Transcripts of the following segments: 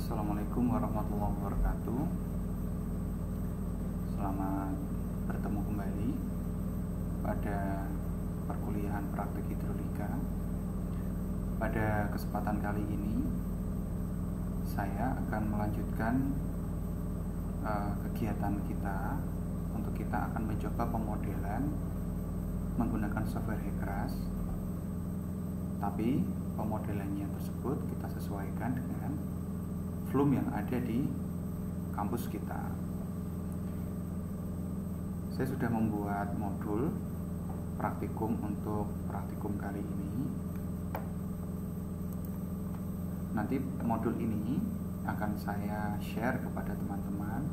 Assalamualaikum warahmatullahi wabarakatuh. Selamat bertemu kembali pada perkuliahan praktik hidrolika. Pada kesempatan kali ini saya akan melanjutkan kegiatan kita. Untuk kita akan mencoba pemodelan menggunakan software HECRAS, tapi pemodelannya tersebut kita sesuaikan dengan Flume yang ada di kampus kita. Saya sudah membuat modul praktikum untuk praktikum kali ini. Nanti modul ini akan saya share kepada teman-teman,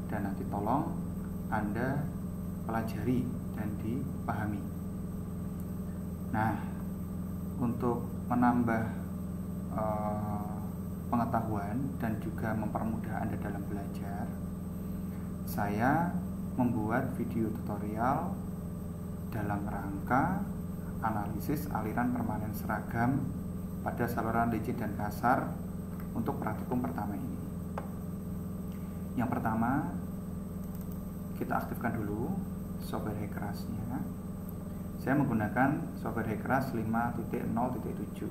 dan nanti tolong Anda pelajari dan dipahami. Nah, untuk menambah pengetahuan dan juga mempermudah Anda dalam belajar, saya membuat video tutorial dalam rangka analisis aliran permanen seragam pada saluran licin dan kasar untuk praktikum pertama ini. Yang pertama, kita aktifkan dulu software HECRAS-nya. Saya menggunakan software HECRAS 5.0.7.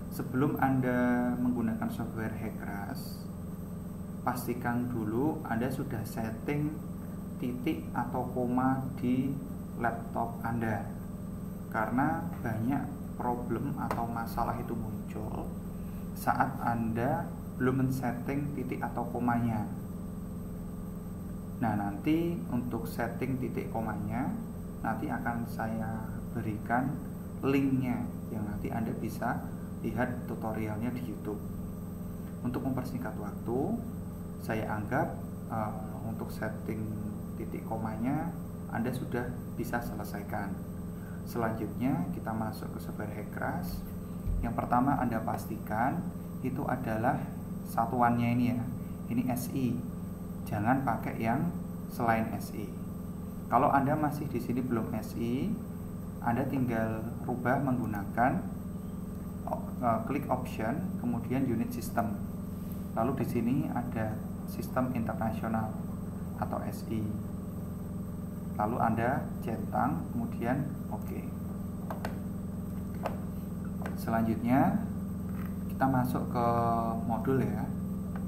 Sebelum Anda menggunakan software HECRAS, pastikan dulu Anda sudah setting titik atau koma di laptop Anda, karena banyak problem atau masalah itu muncul saat Anda belum men-setting titik atau komanya. Nah, nanti untuk setting titik komanya nanti akan saya berikan linknya, yang nanti Anda bisa lihat tutorialnya di YouTube. Untuk mempersingkat waktu, saya anggap untuk setting titik komanya Anda sudah bisa selesaikan. Selanjutnya kita masuk ke software HECRAS. Yang pertama Anda pastikan itu adalah satuannya ini ya. Ini SI. Jangan pakai yang selain SI. Kalau Anda masih di sini belum SI, Anda tinggal rubah menggunakan klik option, kemudian unit system. Lalu di sini ada sistem internasional atau SI. Lalu Anda centang, kemudian OK. Selanjutnya kita masuk ke modul ya.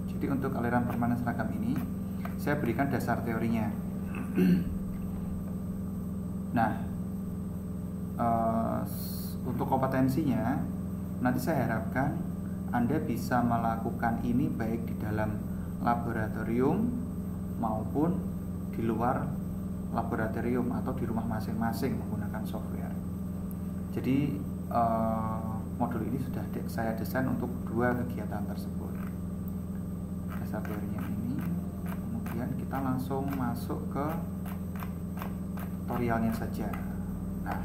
Jadi untuk aliran permanen seragam ini saya berikan dasar teorinya. Nah, untuk kompetensinya nanti saya harapkan Anda bisa melakukan ini baik di dalam laboratorium maupun di luar laboratorium atau di rumah masing-masing menggunakan software. Jadi modul ini sudah saya desain untuk dua kegiatan tersebut. Dasar teorinya ini, kemudian kita langsung masuk ke tutorialnya saja. Nah,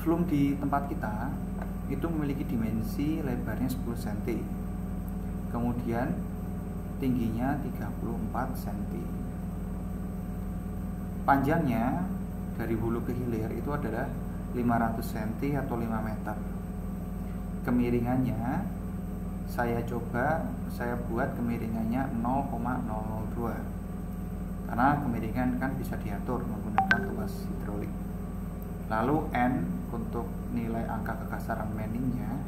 Flume di tempat kita itu memiliki dimensi lebarnya 10 cm, kemudian tingginya 34 cm. Panjangnya dari hulu ke hilir itu adalah 500 cm atau 5 meter. Kemiringannya saya buat kemiringannya 0,002, karena kemiringan kan bisa diatur menggunakan tuas hidrolik. Lalu N untuk nilai angka kekasaran manningnya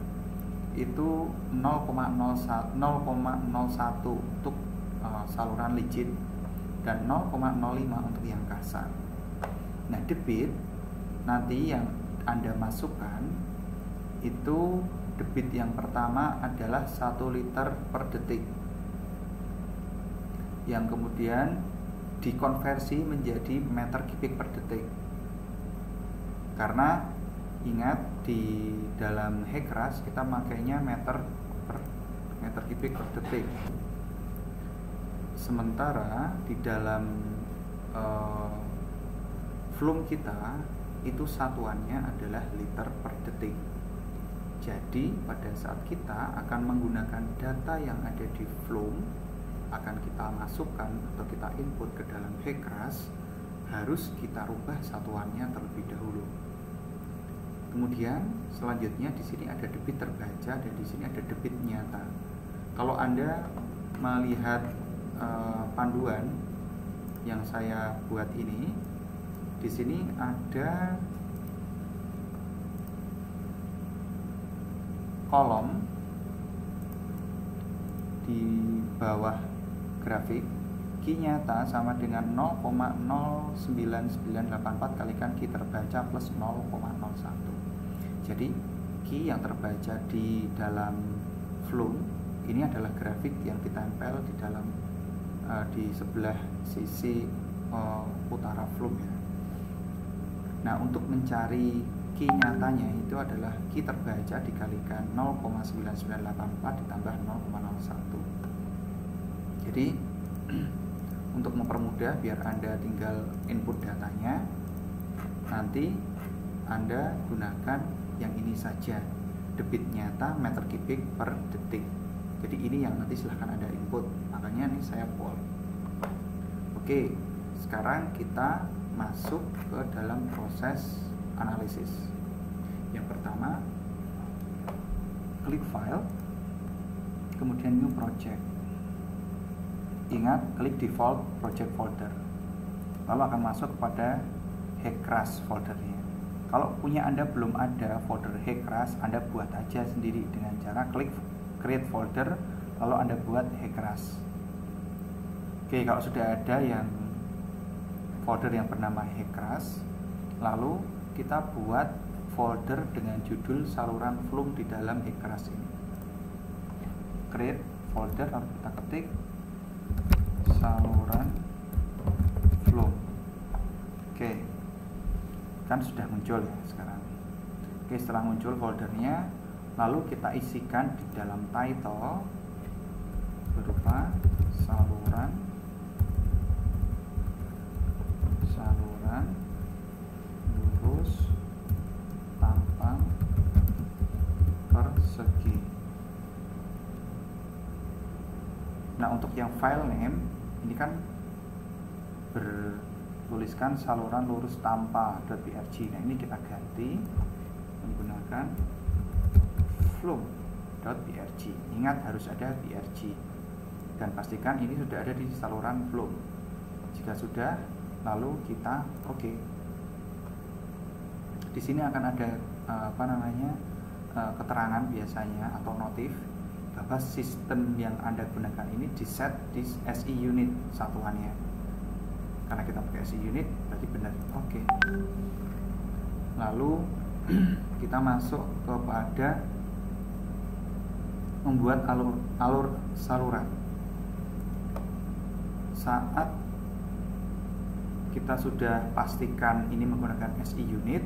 itu 0,01 untuk saluran licin dan 0,05 untuk yang kasar. Nah, debit nanti yang Anda masukkan itu debit yang pertama adalah 1 liter per detik, yang kemudian dikonversi menjadi meter kubik per detik. Karena ingat, di dalam HECRAS kita makainya meter kubik per detik. Sementara di dalam Flume kita itu satuannya adalah liter per detik. Jadi pada saat kita akan menggunakan data yang ada di Flume, akan kita masukkan atau kita input ke dalam HECRAS, harus kita rubah satuannya terlebih dahulu. Kemudian selanjutnya di sini ada debit terbaca dan di sini ada debit nyata. Kalau Anda melihat panduan yang saya buat ini, di sini ada kolom di bawah grafik, key nyata sama dengan 0,09984 kalikan key terbaca plus 0,01. Jadi key yang terbaca di dalam Flume ini adalah grafik yang ditempel di dalam di sebelah sisi utara Flume ya. Nah, untuk mencari key nyatanya itu adalah key terbaca dikalikan 0,9984 ditambah 0,01. Jadi untuk mempermudah biar Anda tinggal input datanya, nanti Anda gunakan yang ini saja, debit nyata meter kubik per detik. Jadi ini yang nanti silahkan Anda input, makanya nih saya poll. Oke, sekarang kita masuk ke dalam proses analisis. Yang pertama, klik file, kemudian new project. Ingat, klik default project folder, lalu akan masuk kepada Hekras foldernya. Kalau punya Anda belum ada folder Hekras, Anda buat aja sendiri dengan cara klik create folder, lalu Anda buat Hekras. Oke, kalau sudah ada yang folder yang bernama Hekras, lalu kita buat folder dengan judul saluran Flume di dalam Hekras ini. Create folder, lalu kita ketik saluran Flume. Oke, kan sudah muncul ya sekarang. Oke, setelah muncul foldernya, lalu kita isikan di dalam title berupa saluran lurus tampang persegi. Nah, untuk yang file name ini kan bertuliskan saluran lurus tanpa.brg. Nah, ini kita ganti menggunakan flume.brg. Ingat, harus ada brg dan pastikan ini sudah ada di saluran Flume. Jika sudah, lalu kita oke. Di sini akan ada keterangan biasanya atau notif bahwa sistem yang Anda gunakan ini diset di SI unit satuannya. Karena kita pakai SI unit berarti benar. Oke. Lalu kita masuk kepada membuat alur saluran. Saat kita sudah pastikan ini menggunakan SI unit,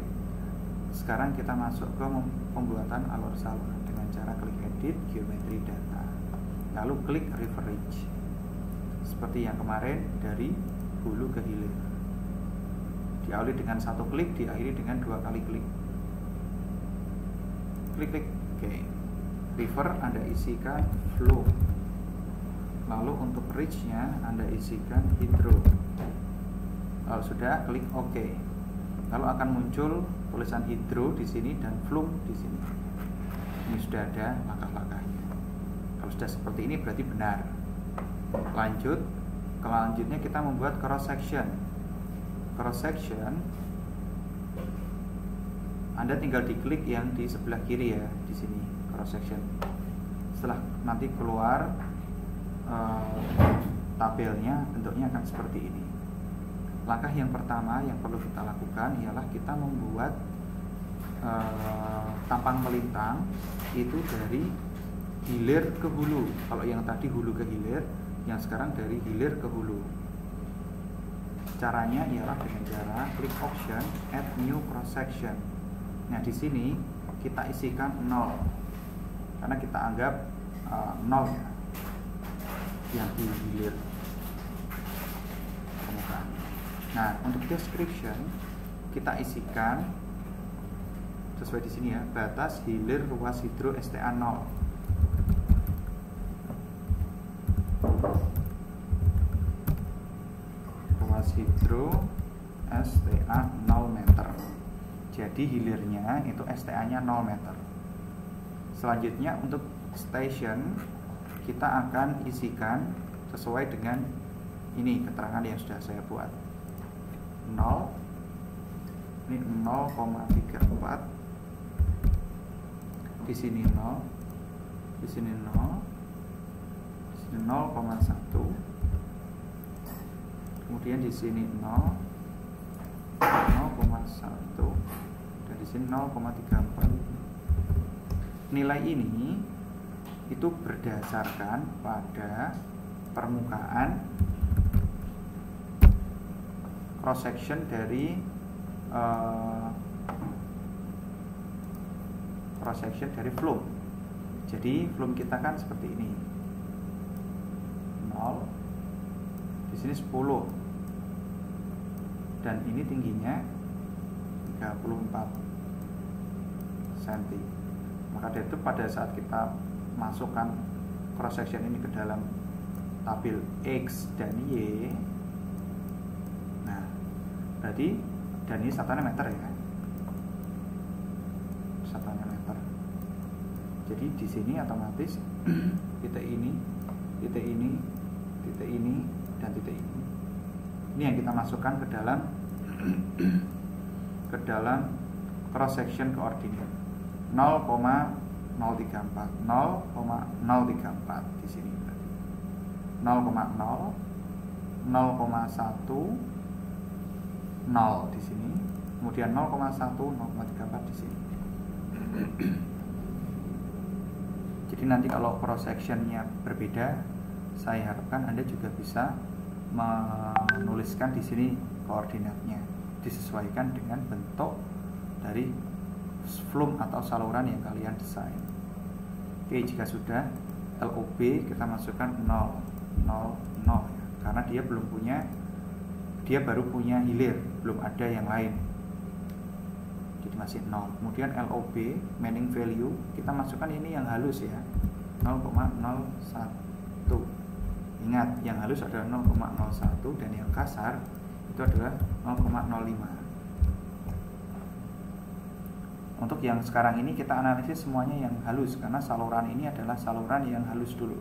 sekarang kita masuk ke pembuatan alur saluran dengan cara klik edit geometri data, lalu klik reference seperti yang kemarin dari hulu ke hilir. Diawali dengan satu klik, diakhiri dengan 2 kali klik. Klik. Oke. River Anda isikan flow, lalu untuk reach-nya Anda isikan hydro. Kalau sudah, klik OK. Lalu akan muncul tulisan hydro di sini dan flume di sini. Ini sudah ada langkah-langkahnya. Kalau sudah seperti ini berarti benar. Lanjut. Selanjutnya kita membuat cross section. Cross section Anda tinggal diklik yang di sebelah kiri ya, di sini cross section. Setelah nanti keluar tabelnya, bentuknya akan seperti ini. Langkah yang pertama yang perlu kita lakukan ialah kita membuat tampang melintang itu dari hilir ke hulu. Kalau yang tadi hulu ke hilir, yang sekarang dari hilir ke hulu. Caranya ialah dengan cara klik option add new cross section. Nah, di sini kita isikan 0 karena kita anggap 0 ya yang di hilir permukaan. Nah, untuk description kita isikan sesuai di sini ya, batas hilir ruas hidro STA 0. Ruas hidro STA 0 meter. Jadi hilirnya itu STA nya 0 meter. Selanjutnya untuk station kita akan isikan sesuai dengan ini keterangan yang sudah saya buat. 0, ini 0,34, di sini 0, di sini 0, di sini 0,1, kemudian di sini 0, 0,1, dan di sini 0,34. Nilai ini itu berdasarkan pada permukaan cross section dari flume. Jadi flume kita kan seperti ini, 0, di sini 10, dan ini tingginya 34 cm. Maka dari itu pada saat kita masukkan cross section ini ke dalam tabel X dan Y, nah berarti, dan ini satuannya meter ya, satuannya meter. Jadi di sini otomatis titik ini, titik ini, titik ini, dan titik ini. Ini yang kita masukkan ke dalam cross section koordinat 0,034, 0,034 di sini berarti 0,0, 0,1, 0 di sini, kemudian 0,1, 0,34 di sini. Jadi nanti kalau cross sectionnya berbeda, saya harapkan Anda juga bisa menuliskan di sini koordinatnya, disesuaikan dengan bentuk dari flume atau saluran yang kalian desain. Oke, jika sudah, LOB kita masukkan 0, 0, 0 ya, karena dia baru punya hilir, belum ada yang lain, jadi masih 0. Kemudian LOB, meaning value, kita masukkan ini yang halus ya, 0,01. Ingat, yang halus adalah 0,01 dan yang kasar itu adalah 0,05. Untuk yang sekarang ini kita analisis semuanya yang halus, karena saluran ini adalah saluran yang halus dulu.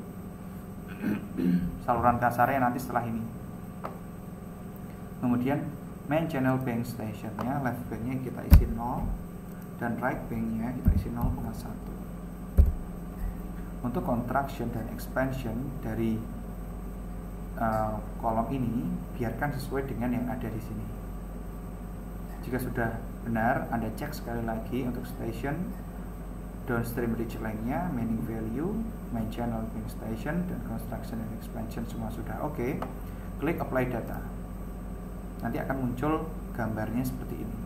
Saluran kasarnya nanti setelah ini. Kemudian main channel bank stationnya, left banknya kita isi 0, dan right banknya kita isi 0,1. Untuk contraction dan expansion dari kolom ini biarkan sesuai dengan yang ada di sini. Jika sudah benar, Anda cek sekali lagi untuk station, downstream reach length-nya, meaning value, main channel bank station, dan construction and expansion semua sudah oke. Klik apply data. Nanti akan muncul gambarnya seperti ini.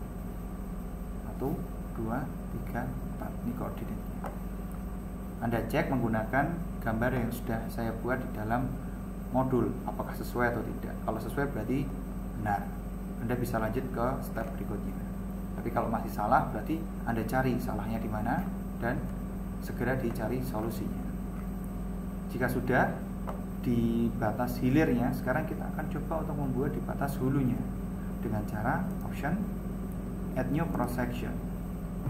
1, 2, 3, 4. Ini koordinatnya. Anda cek menggunakan gambar yang sudah saya buat di dalam modul, apakah sesuai atau tidak. Kalau sesuai berarti benar, Anda bisa lanjut ke step berikutnya. Tapi kalau masih salah, berarti Anda cari salahnya di mana dan segera dicari solusinya. Jika sudah di batas hilirnya, sekarang kita akan coba untuk membuat di batas hulunya dengan cara option add new cross section.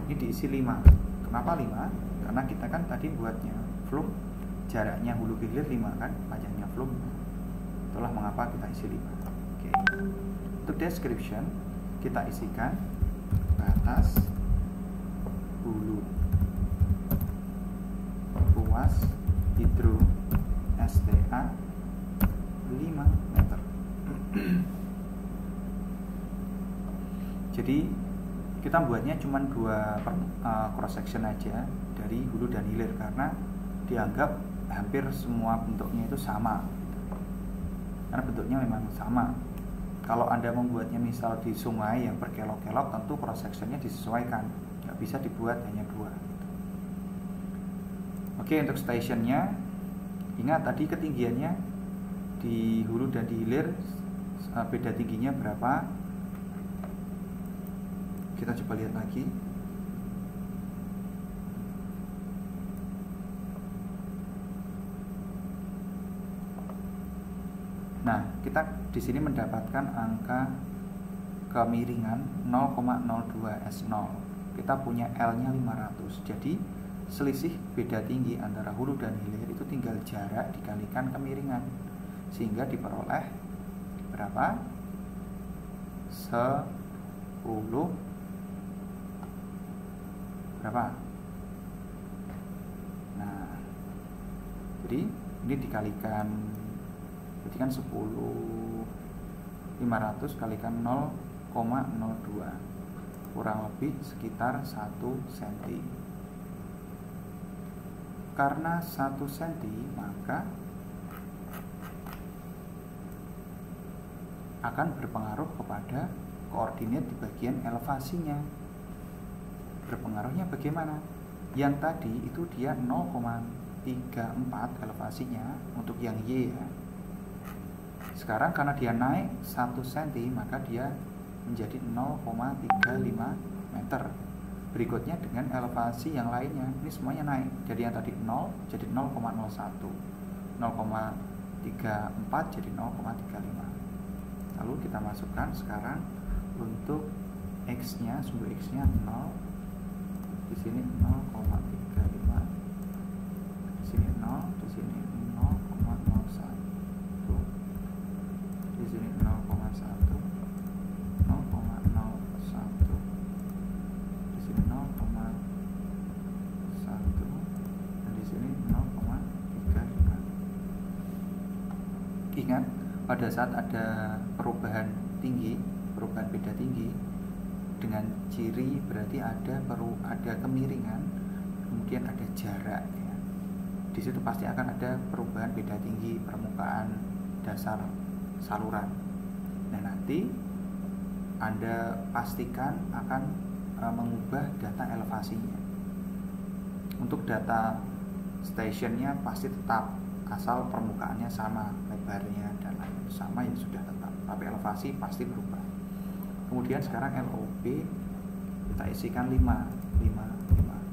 Ini diisi 5. Kenapa 5? Karena kita kan tadi buatnya flume, jaraknya hulu ke hilir 5 kan, panjangnya flume. Itulah mengapa kita isi 5. Oke. Untuk description kita isikan batas hulu ruas hidro STA 5 meter. Jadi kita buatnya cuma 2 cross section aja dari hulu dan hilir, karena dianggap hampir semua bentuknya itu sama, karena bentuknya memang sama. Kalau Anda membuatnya misal di sungai yang berkelok-kelok, tentu cross sectionnya disesuaikan, nggak bisa dibuat hanya 2. Oke, untuk stationnya, ingat tadi ketinggiannya di hulu dan di hilir beda tingginya berapa. Kita coba lihat lagi. Nah, kita di sini mendapatkan angka kemiringan 0,02 S0. Kita punya L-nya 500. Jadi selisih beda tinggi antara hulu dan hilir itu tinggal jarak dikalikan kemiringan, sehingga diperoleh berapa? 10 berapa? Nah, jadi ini dikalikan, berarti kan 500 kalikan 0,02, kurang lebih sekitar 1 cm. Karena 1 cm, maka akan berpengaruh kepada koordinat di bagian elevasinya. Berpengaruhnya bagaimana? Yang tadi itu dia 0,34 elevasinya untuk yang Y ya. Sekarang karena dia naik 1 cm, maka dia menjadi 0,35 meter. Berikutnya dengan elevasi yang lainnya, ini semuanya naik. Jadi yang tadi 0 jadi 0,01, 0,34 jadi 0,35. Lalu kita masukkan sekarang untuk X-nya, sumbu X-nya 0. Di sini 0,35. Di sini 0, di sini 0,01. Di sini 0,1. 0,01. Di sini 0,1 dan di sini 0,35. Ingat, pada saat ada perubahan tinggi, perubahan beda tinggi dengan ciri berarti ada kemiringan, kemudian ada jarak ya. Di situ pasti akan ada perubahan beda tinggi permukaan dasar saluran. Nah, nanti Anda pastikan akan mengubah data elevasinya. Untuk data stationnya pasti tetap, asal permukaannya sama, lebarnya dan lain sama ya sudah tetap. Tapi elevasi pasti berubah. Kemudian sekarang LOB kita isikan 5.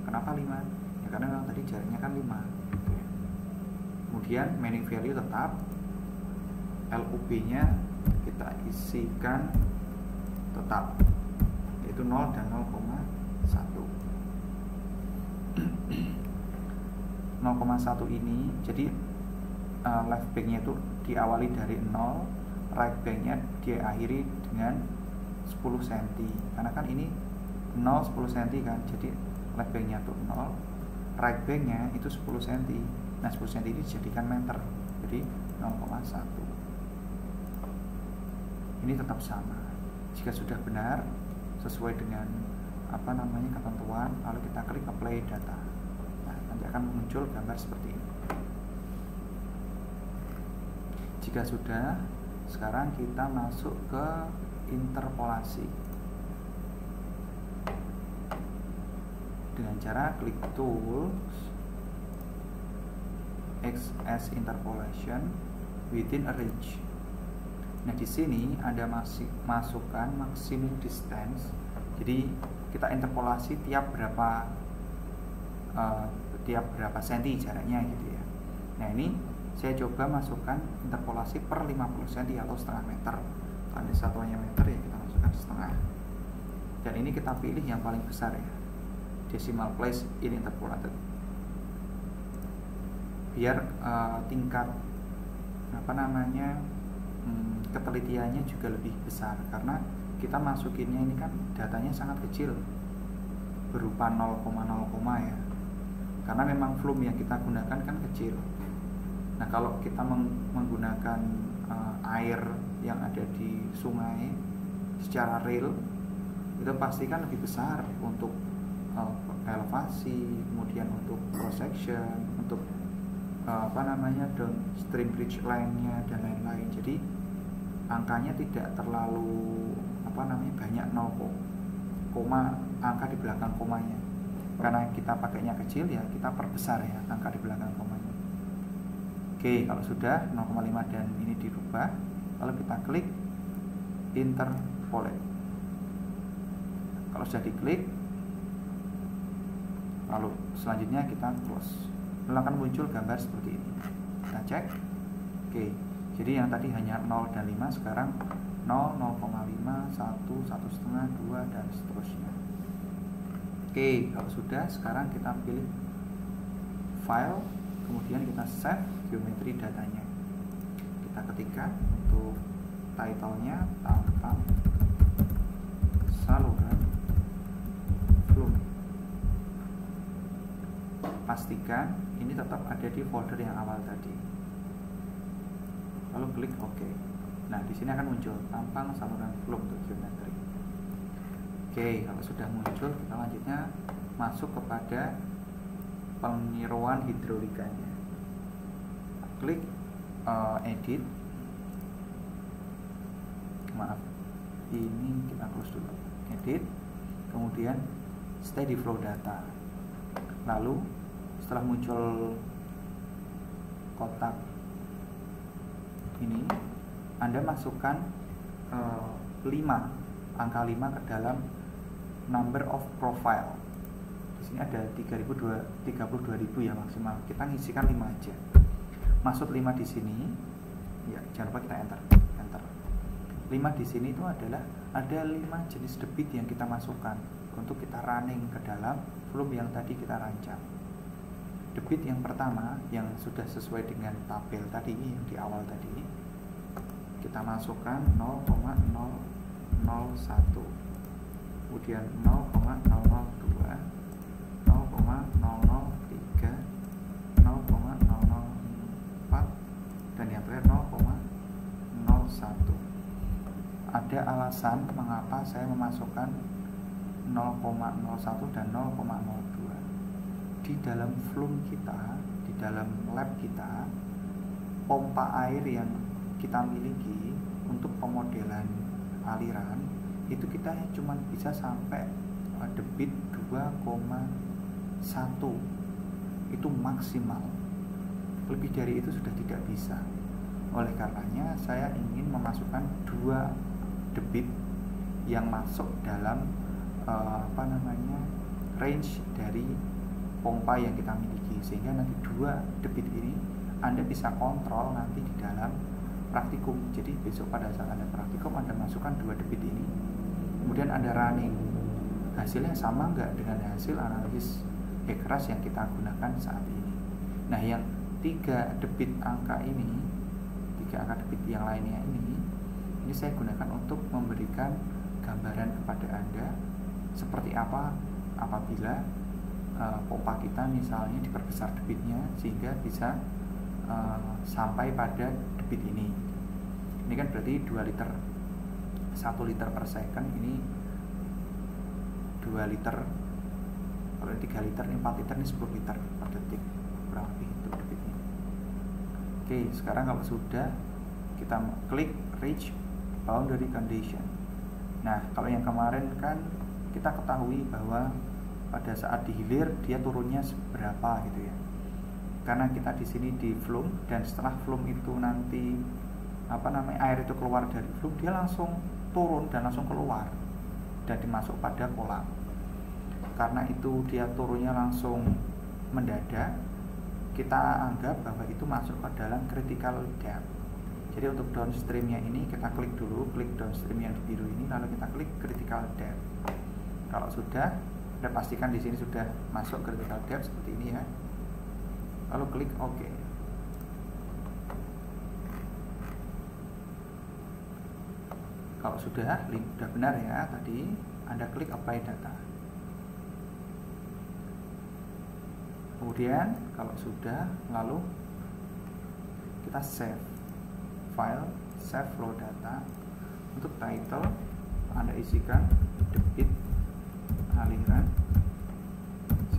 Kenapa 5? Ya karena memang tadi jaraknya kan 5 gitu ya. Kemudian meaning value tetap, LOB nya kita isikan tetap, yaitu 0 dan 0,1. 0,1 ini jadi left banknya itu diawali dari 0, right banknya diakhiri dengan 10 cm, karena kan ini 0 10 cm kan, jadi left banknya itu 0, right banknya itu 10 cm. Nah 10 cm ini dijadikan meter, jadi 0,1. Ini tetap sama. Jika sudah benar sesuai dengan ketentuan, lalu kita klik apply data. Nah, nanti akan muncul gambar seperti ini. Jika sudah, sekarang kita masuk ke interpolasi dengan cara klik tools, XS interpolation within a range. Nah, di sini Anda masukkan maximum distance. Jadi kita interpolasi tiap berapa senti jaraknya gitu ya. Nah, ini saya coba masukkan interpolasi per 50 cm atau setengah meter. Karena satuannya meter ya kita masukkan setengah. Dan ini kita pilih yang paling besar ya, decimal place in interpolated. Biar tingkat ketelitiannya juga lebih besar, karena kita masukinnya ini kan datanya sangat kecil, berupa 0,0 ya, karena memang volume yang kita gunakan kan kecil. Nah, kalau kita menggunakan air yang ada di sungai secara real, itu pasti kan lebih besar untuk elevasi, kemudian untuk cross section, untuk downstream ridge line-nya dan lain-lain. Jadi angkanya tidak terlalu banyak 0, angka di belakang komanya. Karena kita pakainya kecil ya, kita perbesar ya angka di belakang komanya. Oke, kalau sudah 0,5 dan ini dirubah, lalu kita klik interpolate. Kalau sudah diklik, lalu selanjutnya kita close, lalu akan muncul gambar seperti ini. Kita cek. Oke, jadi yang tadi hanya 0 dan 5, sekarang 0, 0,5, 1, 1,5, 2 dan seterusnya. Oke, kalau sudah, sekarang kita pilih file, kemudian kita save geometri datanya. Kita ketikkan untuk title-nya tampang saluran flume. Pastikan ini tetap ada di folder yang awal tadi. Lalu klik OK. Nah, di sini akan muncul tampang saluran flume untuk geometri. Oke, kalau sudah muncul, kita lanjutnya masuk kepada penyeruan hidrolikanya. Klik edit. Maaf, ini kita close dulu. Edit, kemudian steady flow data. Lalu setelah muncul kotak ini, Anda masukkan angka 5 ke dalam number of profile. Di sini ada 32.000 ya maksimal. Kita ngisikan 5 aja. Masuk 5 di sini. Ya, jangan lupa kita enter. 5 di sini itu adalah ada 5 jenis debit yang kita masukkan untuk kita running ke dalam flume yang tadi kita rancang. Debit yang pertama yang sudah sesuai dengan tabel tadi yang di awal tadi, kita masukkan 0,001, kemudian 0,002, 0,003, 0,004, dan yang terakhir 0,01. Ada alasan mengapa saya memasukkan 0,01 dan 0,02. Di dalam flume kita, di dalam lab kita, pompa air yang kita miliki untuk pemodelan aliran itu kita cuma bisa sampai debit 2,1. Itu maksimal. Lebih dari itu sudah tidak bisa. Oleh karenanya saya ingin memasukkan 2 debit yang masuk dalam range dari pompa yang kita miliki, sehingga nanti 2 debit ini Anda bisa kontrol nanti di dalam praktikum. Jadi besok pada saat Anda praktikum, Anda masukkan 2 debit ini, kemudian Anda running, hasilnya sama nggak dengan hasil analisis keras yang kita gunakan saat ini. Nah, yang 3 debit angka ini, 3 angka debit yang lainnya ini saya gunakan untuk memberikan gambaran kepada Anda seperti apa apabila pompa kita misalnya diperbesar debitnya sehingga bisa sampai pada debit ini. Ini kan berarti 2 liter, 1 liter per second, ini 2 liter, kalau 3 liter ini 4 liter, ini 10 liter per detik kurang lebih itu debitnya. Oke, sekarang kalau sudah, kita klik reach boundary condition. Nah, kalau yang kemarin kan kita ketahui bahwa pada saat dihilir dia turunnya seberapa gitu ya. Karena kita di sini di flume, dan setelah flume itu nanti air itu keluar dari flume, dia langsung turun dan langsung keluar dan dimasuk pada kolam. Karena itu dia turunnya langsung mendadak, kita anggap bahwa itu masuk ke dalam critical depth. Jadi untuk downstreamnya ini kita klik dulu, klik downstream yang di biru ini, lalu kita klik critical depth. Kalau sudah, Anda pastikan di sini sudah masuk critical depth seperti ini ya. Lalu klik OK. Kalau sudah benar ya tadi, Anda klik apply data. Kemudian kalau sudah, lalu kita save file, save flow data. Untuk title Anda isikan debit aliran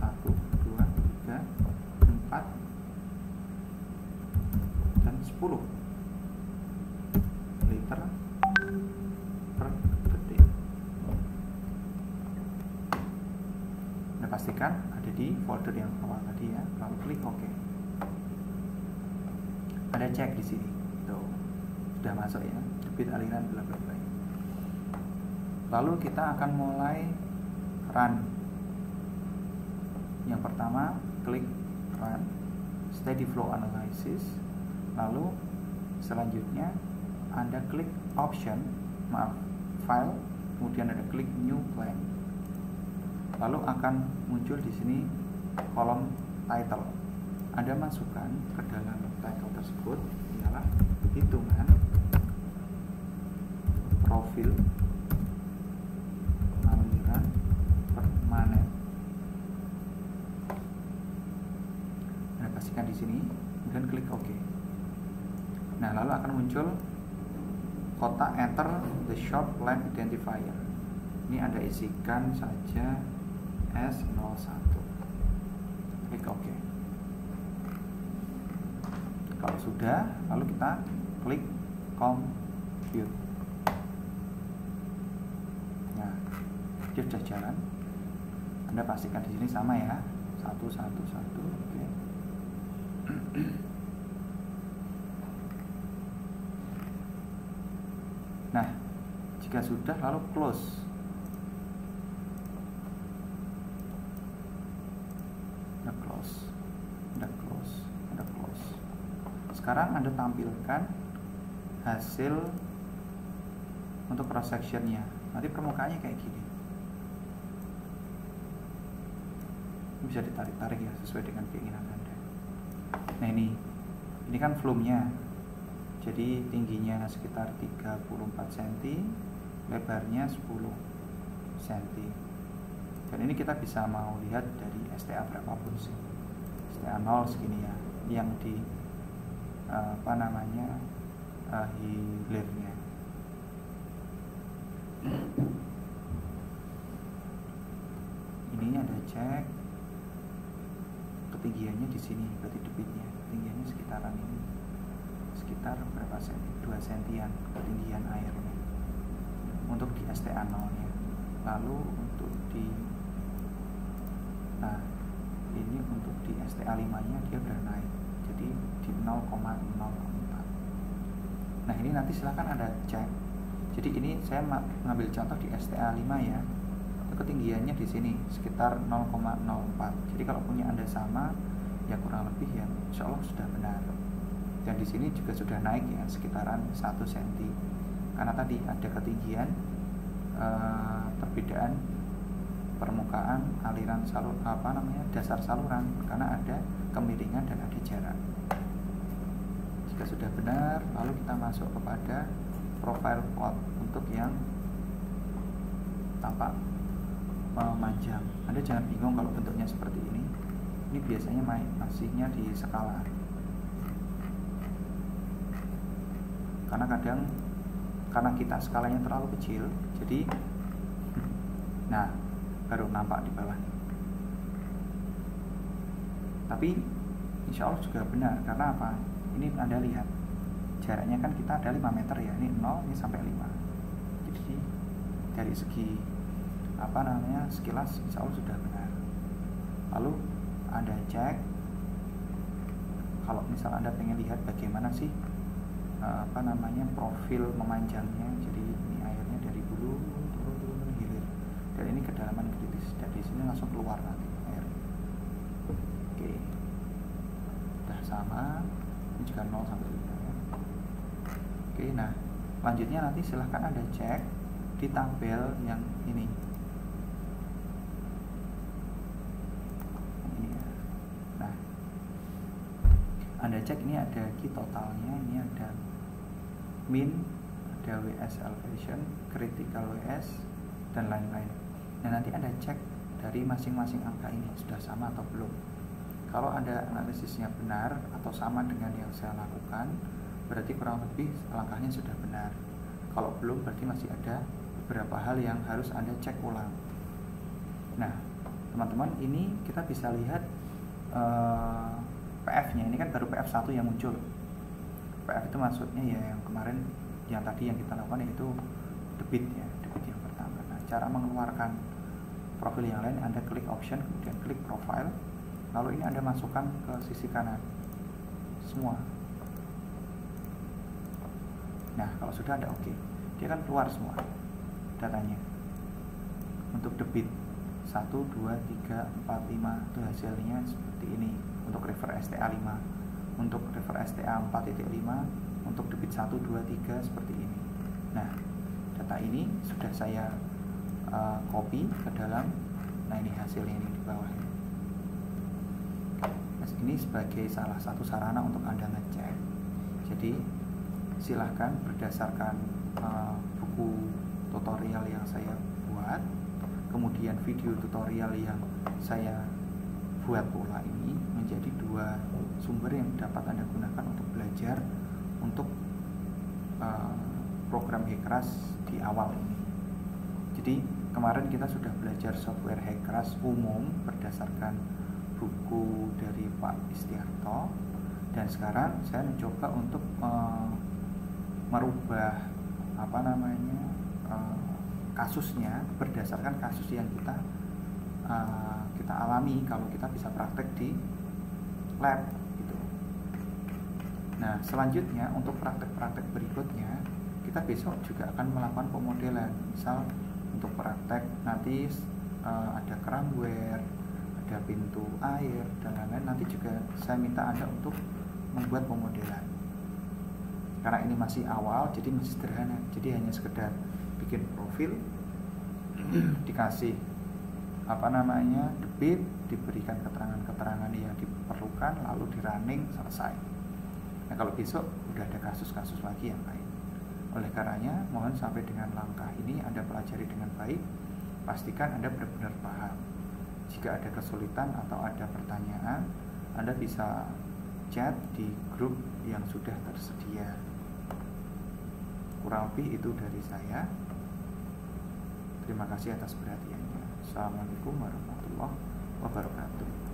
1, 2, 3, 4 dan 10 liter per detik. Anda pastikan ada di folder yang awal tadi ya, lalu klik OK. Anda cek di sini, tuh sudah masuk ya, debit aliran bla bla bla. Lalu kita akan mulai run. Yang pertama klik run steady flow analysis, lalu selanjutnya Anda klik file, kemudian Anda klik new plan. Lalu akan muncul di sini kolom title. Anda masukkan ke dalam title tersebut ialah hitungan profil aliran permanen. Anda pastikan di sini, kemudian klik OK. Nah, lalu akan muncul kotak enter the short line identifier. Ini Anda isikan saja S01. Klik OK. Kalau sudah, lalu kita klik compute. Nah, dia sudah jalan. Anda pastikan di sini sama ya, 111. Oke. Nah, jika sudah, lalu close. Anda close. Sekarang Anda tampilkan hasil untuk cross sectionnya. Nanti permukaannya kayak gini. Bisa ditarik-tarik ya sesuai dengan keinginan Anda. Nah, ini kan volumenya. Jadi tingginya sekitar 34 cm, lebarnya 10 cm. Dan ini kita bisa mau lihat dari STA berapapun sih. STA 0 segini ya, yang di hilirnya. Ini ada cek ketinggiannya di sini, berarti debitnya ketinggiannya sekitaran ini, sekitar berapa senti, 2 sentian ketinggian airnya untuk di STA 0 nya. Lalu untuk di ini untuk di STA 5 nya dia udah naik, jadi di 0,04. Nah, ini nanti silahkan Anda cek. Jadi ini saya mengambil contoh di STA 5 ya, ketinggiannya di sini sekitar 0,04. Jadi kalau punya Anda sama ya kurang lebih ya insya Allah sudah benar. Dan di sini juga sudah naik ya sekitaran 1 cm, karena tadi ada ketinggian perbedaan permukaan aliran dasar saluran, karena ada kemiringan dan ada jarak. Jika sudah benar, lalu kita masuk kepada profile plot untuk yang tampak memanjang. Anda jangan bingung kalau bentuknya seperti ini. Ini biasanya masihnya di skala. Karena kadang karena kita skalanya terlalu kecil, jadi nah baru nampak di bawah. Tapi insya Allah juga benar, karena apa? Ini Anda lihat jaraknya kan kita ada 5 meter ya, ini 0, ini sampai 5. Jadi dari segi sekilas insya Allah sudah benar. Lalu Anda cek, kalau misal Anda pengen lihat bagaimana sih profil memanjangnya. Jadi ini airnya dari hulu turun hilir, dan ini kedalaman kritis, dari sini langsung keluar nanti air. Oke, udah sama, ini juga 0 sampai 5 ya. Oke, nah lanjutnya nanti silahkan Anda cek di tabel yang ini ya. Nah, Anda cek ini ada key totalnya, ini ada min, ada WS elevation, critical WS, dan lain-lain. Dan nanti Anda cek dari masing-masing angka ini sudah sama atau belum. Kalau Anda analisisnya benar atau sama dengan yang saya lakukan, berarti kurang lebih langkahnya sudah benar. Kalau belum, berarti masih ada beberapa hal yang harus Anda cek ulang. Nah, teman-teman, ini kita bisa lihat PF-nya. Ini kan baru PF1 yang muncul. PF itu maksudnya ya yang kemarin, yang tadi yang kita lakukan, yaitu debit ya, debit yang pertama. Nah, cara mengeluarkan profil yang lain, Anda klik option, kemudian klik profile, lalu ini Anda masukkan ke sisi kanan semua. Nah, kalau sudah Anda oke, dia akan keluar semua datanya. Untuk debit 1, 2, 3, 4, 5 itu hasilnya seperti ini untuk river STA 5. Untuk river STA 4.5 untuk debit 1, 2, 3 seperti ini. Nah, data ini sudah saya copy ke dalam. Nah, ini hasilnya ini di bawah. ini sebagai salah satu sarana untuk Anda ngecek. Jadi silahkan berdasarkan buku tutorial yang saya buat, kemudian video tutorial yang saya buat pula, ini menjadi dua sumber yang dapat Anda gunakan untuk belajar untuk program HECRAS di awal ini. Jadi kemarin kita sudah belajar software HECRAS umum berdasarkan buku dari Pak Istiarto, dan sekarang saya mencoba untuk merubah kasusnya berdasarkan kasus yang kita alami kalau kita bisa praktek di lab gitu. Nah, selanjutnya untuk praktek-praktek berikutnya kita besok juga akan melakukan pemodelan. Misal untuk praktek nanti ada cramware, ada pintu air dan lain-lain, nanti juga saya minta Anda untuk membuat pemodelan. Karena ini masih awal, jadi masih sederhana. Jadi hanya sekedar bikin profil, dikasih debit, diberikan keterangan-keterangan yang diperlukan, lalu di running, selesai. Nah, kalau besok udah ada kasus-kasus lagi yang lain. Oleh karenanya, mohon sampai dengan langkah ini Anda pelajari dengan baik, pastikan Anda benar-benar paham. Jika ada kesulitan atau ada pertanyaan, Anda bisa chat di grup yang sudah tersedia. Kurang lebih itu dari saya. Terima kasih atas perhatiannya. Assalamualaikum warahmatullahi wabarakatuh.